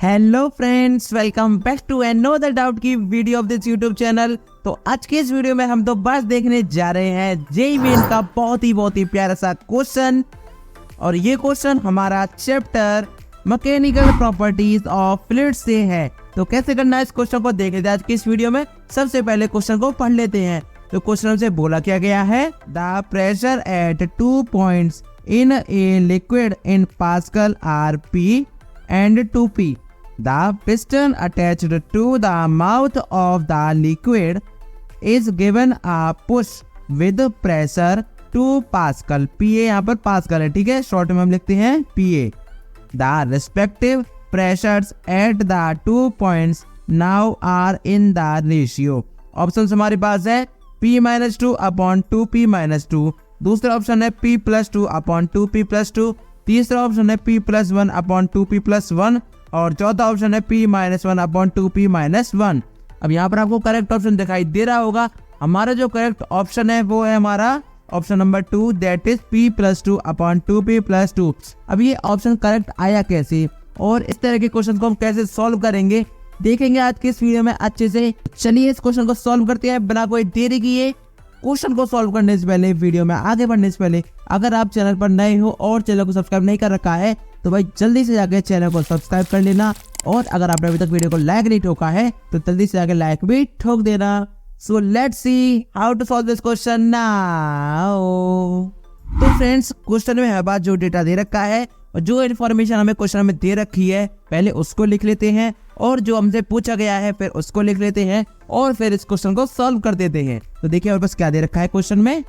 Hello friends, welcome back to another doubt की video of this YouTube channel. तो आज के इस वीडियो में हम तो बस देखने जा रहे हैं जेईई मेन का बहुत ही प्यारा सा क्वेश्चन। और ये क्वेश्चन हमारा chapter mechanical properties of fluid से है। तो कैसे करना है इस क्वेश्चन को देख लेते हैं आज की इस वीडियो में। सबसे पहले क्वेश्चन को पढ़ लेते हैं। तो क्वेश्चन से बोला क्या गया है, the pressure at 2 points in a liquid in pascal are P and 2P. The piston attached to the mouth of the liquid is given a push with pressure 2 Pascal. PA यहाँ पर pascal है, ठीक है, short में हम लिखते हैं PA. The respective pressures at the 2 points now are in the ratio. Option हमारे पास है P-2 upon 2P minus 2. दूसरा ऑप्शन है P+2 upon 2P plus 2. तीसरा ऑप्शन है P+1 upon 2P plus 1 और चौथा ऑप्शन है P-1 upon 2P minus 1. अब यहाँ पर आपको करेक्ट ऑप्शन दिखाई दे रहा होगा। हमारा जो करेक्ट ऑप्शन है वो है हमारा option number 2, that is P+2 upon 2P plus 2. अब ये ऑप्शन करेक्ट आया कैसे और इस तरह के क्वेश्चन को हम कैसे सॉल्व करेंगे देखेंगे आज के इस वीडियो में अच्छे से। चलिए इस क्वेश्चन को सॉल्व करते हैं बिना कोई देरी किए। क्वेश्चन को सॉल्व करने से पहले, वीडियो में आगे बढ़ने से पहले, अगर आप चैनल पर नए हो और चैनल को सब्सक्राइब नहीं कर रखा है तो भाई जल्दी से जाके चैनल को सब्सक्राइब कर लेना। और अगर आपने अभी तक वीडियो को लाइक नहीं ठोका है तो जल्दी से जाके लाइक भी ठोक देना। So let's see how to solve this question now. तो फ्रेंड्स, क्वेश्चन में हमारे पास जो डेटा दे रखा है और जो इन्फॉर्मेशन हमें क्वेश्चन में दे रखी है पहले उसको लिख लेते हैं और जो हमसे पूछा गया है फिर उसको लिख लेते हैं और फिर इस क्वेश्चन को सॉल्व कर देते हैं। तो देखिए हमारे पास क्या दे रखा है क्वेश्चन में।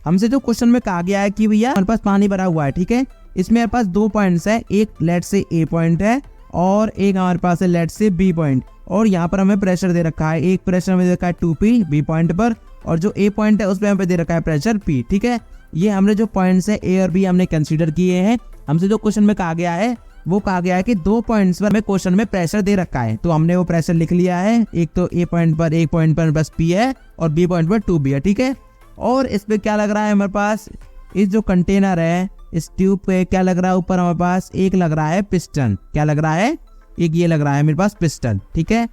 हमसे जो क्वेश्चन में कहा गया है कि भैया हमारे पास पानी भरा हुआ है, ठीक है, इसमें हमारे पास 2 पॉइंट्स है, एक लेट से A पॉइंट है और एक हमारे पास है लेट से B पॉइंट। और यहाँ पर हमें प्रेशर दे रखा है, एक प्रेशर हमें दे रखा है 2P B पॉइंट पर और जो A पॉइंट है उस पर हमें दे रखा है प्रेशर P, ठीक है। ये हमने जो पॉइंट्स है A और B हमने कंसीडर किए हैं। हमसे जो क्वेश्चन में कहा गया है वो कहा गया है कि 2 पॉइंट्स पर हमें क्वेश्चन में प्रेशर दे रखा है, तो हमने वो प्रेशर लिख लिया है। एक तो A पॉइंट पर, एक पॉइंट पर बस P है और B पॉइंट पर 2B है, ठीक है। और इस पे क्या लग रहा है हमारे पास, इस जो कंटेनर है इस ट्यूब पे क्या लग रहा है, ऊपर हमारे पास एक लग रहा है पिस्टन। क्या लग रहा है, एक ये लग रहा है मेरे पास पिस्टन, ठीक है।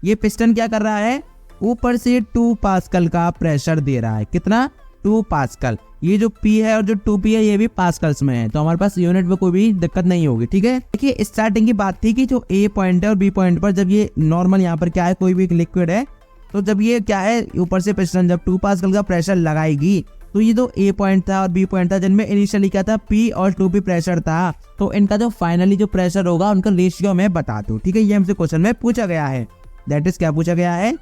ये पिस्टन क्या कर रहा है, ऊपर से 2 पास्कल का प्रेशर दे रहा है। कितना, 2 पास्कल। ये जो P है और जो 2P है ये भी पास्कल्स में है, तो हमारे पास यूनिट में कोई भी दिक्कत नहीं होगी, ठीक है। देखिए स्टार्टिंग की बात थी कि जो A पॉइंट है और B पॉइंट पर जब ये नॉर्मल यहाँ पर क्या है कोई भी एक लिक्विड है, तो जब ये क्या है ऊपर से पिस्टन जब 2 पास्कल का प्रेशर लगाएगी तो ये जो A पॉइंट था और B पॉइंट था जिनमें इनिशियली क्या था P और 2P प्रेशर था, तो इनका जो फाइनली जो प्रेशर होगा उनका रेशियो मैं बता दूं, ठीक है। ये हमसे क्वेश्चन में पूछा गया है, दैट इज क्या पूछा गया है,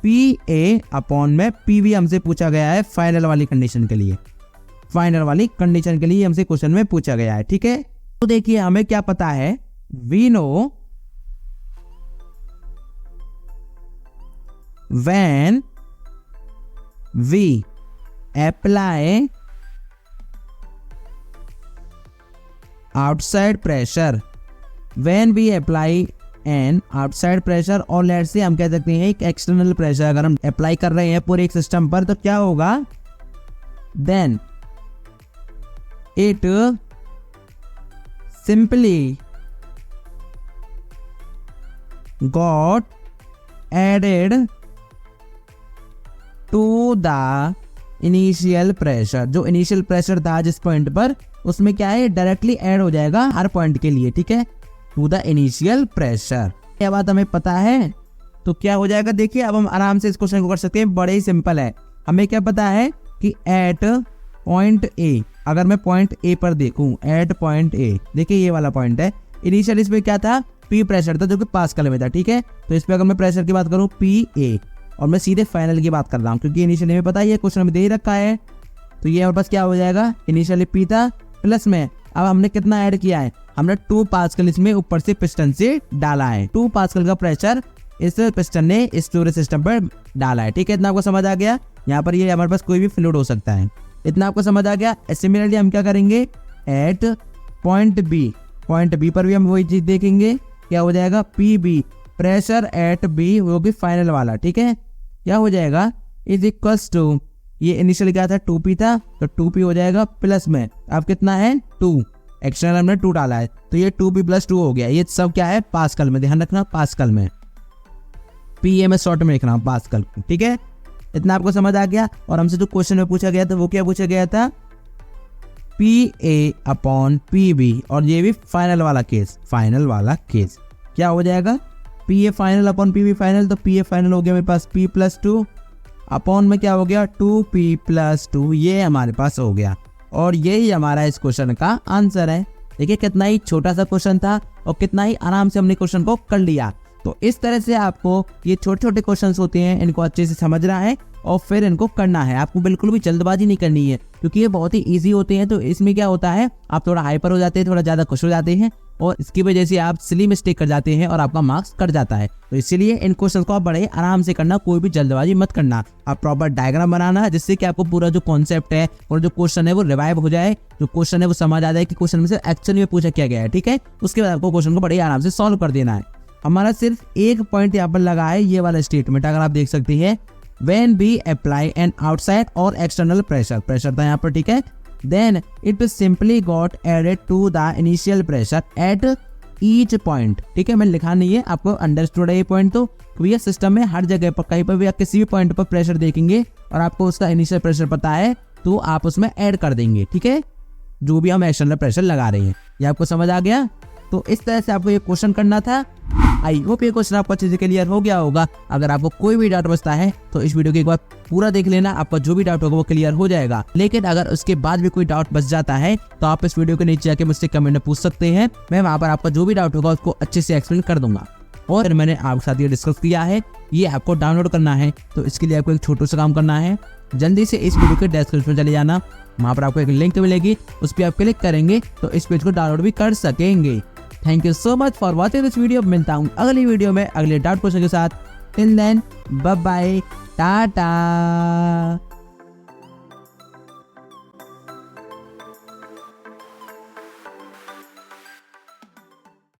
PA अपॉन में PB हमसे पूछा गया है फाइनल वाली कंडीशन के लिए। फाइनल वाली कंडीशन के लिए हमसे क्वेश्चन में पूछा गया है, ठीक है। तो देखिए हमें क्या पता है, we know when we apply outside pressure, when we apply an outside pressure और लेट से हम कह सकते हैं एक एक्सटर्नल प्रेशर अगर हम अप्लाई कर रहे हैं पूरे एक सिस्टम पर तो क्या होगा, then it simply got added to the initial pressure. जो इनिशियल प्रेशर था जिस पॉइंट पर उसमें क्या है डायरेक्टली ऐड हो जाएगा हर पॉइंट के लिए, ठीक है, टू द इनिशियल प्रेशर। ये बात हमें पता है तो क्या हो जाएगा, देखिए अब हम आराम से इस क्वेश्चन को कर सकते हैं, बड़े ही सिंपल है। हमें क्या पता है कि एट पॉइंट A, अगर मैं पॉइंट A पर देखूं, एट पॉइंट A, देखिए ये वाला पॉइंट है, इनिशियल इसमें क्या था P प्रेशर था जो कि पास्कल में था, ठीक है। तो इस पे अगर मैं प्रेशर की बात करूं PA और मैं सीधे फाइनल की बात कर रहा हूँ क्योंकि इनिशियली में पता है ये क्वेश्चन में दे ही रखा है, तो ये हमारे पास क्या हो जाएगा, इनिशियली P था प्लस में अब हमने कितना ऐड किया है, हमने 2 पास्कल इसमें ऊपर से पिस्टन से डाला है। 2 पास्कल का प्रेशर इस पिस्टन ने इस पूरे सिस्टम पर डाला है, ठीक है। इतना आपको समझ आ गया। यहाँ पर ये हमारे पास कोई भी फ्लूइड हो सकता है, इतना आपको समझ आ गया। सिमिलरली हम क्या करेंगे, एट पॉइंट B पर भी हम वही चीज देखेंगे, क्या हो जाएगा PB प्रेशर एट B वो भी फाइनल वाला, ठीक है। क्या हो जाएगा इज इक्वल्स टू, ये इनिशियल क्या था 2P था तो 2P हो जाएगा प्लस में अब कितना है 2 एक्सटर्नल हमने 2 डाला है, तो ये 2p+2 हो गया। ये सब क्या है, पास्कल में, ध्यान रखना पास्कल में, PA में शॉर्ट में लिखना पास्कल, ठीक है। इतना आपको समझ आ गया। और हमसे जो क्वेश्चन में पूछा गया था वो क्या पूछा गया था, PA/PB, और ये भी फाइनल वाला केस क्या हो जाएगा, PA फाइनल/PB फाइनल, तो PA फाइनल हो गया मेरे पास P+2 अपॉन में क्या हो गया 2p+2, ये हमारे पास हो गया। और यही हमारा इस क्वेश्चन का आंसर है। देखिए कितना ही छोटा सा क्वेश्चन था और कितना ही आराम से हमने क्वेश्चन को कर लिया। तो इस तरह से आपको ये छोटे छोटे क्वेश्चंस होते हैं, इनको अच्छे से समझना है और फिर इनको करना है। आपको बिल्कुल भी जल्दबाजी नहीं करनी है, क्योंकि ये बहुत ही इजी होते हैं। तो इसमें क्या होता है, आप थोड़ा हाइपर हो जाते हैं, थोड़ा ज़्यादा खुश हो जाते हैं, और इसकी वजह से आप सिली मिस्टेक कर जाते हैं और आपका मार्क्स कट जाता है। तो इसीलिए इन क्वेश्चन को आप बड़े आराम से करना, कोई भी जल्दबाजी मत करना। आप प्रॉपर डायग्राम बनाना, जिससे कि आपको पूरा जो कॉन्सेप्ट है और जो क्वेश्चन है वो रिवाइव हो जाए, जो क्वेश्चन है वो समझ आ जाए कि क्वेश्चन में से एक्चुअली में पूछा क्या गया है, ठीक है। उसके बाद आपको क्वेश्चन को बड़े आराम से सॉल्व कर देना है। हमारा सिर्फ एक पॉइंट यहाँ पर लगा है, ये वाला स्टेटमेंट अगर आप देख सकते हैं, when we apply an outside or external pressure था यहाँ पर, ठीक है, then it simply got added to the initial pressure at each point, ठीक है। मैंने लिखा नहीं है, आपको अंडरस्टूड है ये पॉइंट। तो भैया सिस्टम में हर जगह पर कहीं पर भी आप किसी भी पॉइंट पर प्रेशर देखेंगे और आपको उसका इनिशियल प्रेशर पता है, तो आप उसमें ऐड कर देंगे, ठीक है, जो भी हम एक्सटर्नल प्रेशर लगा रहे हैं। ये आपको समझ आ गया। तो इस तरह से आपको ये क्वेश्चन करना था। आई होप ये क्वेश्चन आपको अच्छे से क्लियर हो गया होगा। अगर आपको कोई भी डाउट बचता है तो इस वीडियो को एक बार पूरा देख लेना, आपका जो भी डाउट होगा वो क्लियर हो जाएगा। लेकिन अगर उसके बाद भी कोई डाउट बच जाता है तो आप इस वीडियो के नीचे आके मुझसे कमेंट में पूछ सकते हैं। मैं वहाँ पर आपका जो भी डाउट होगा उसको अच्छे से एक्सप्लेन कर दूंगा। और मैंने आपके साथ ये डिस्कस किया है, ये आपको डाउनलोड करना है, तो इसके लिए आपको एक छोटा सा काम करना है। जल्दी से इस वीडियो के डिस्क्रिप्शन में चले जाना, वहाँ पर आपको एक लिंक मिलेगी, उस पर आप क्लिक करेंगे तो इस पेज को डाउनलोड भी कर सकेंगे। Thank you so much for watching this video. मिलता हूँ अगली वीडियो में अगले डाउट क्वेश्चन के साथ। Till then bye bye, Tata.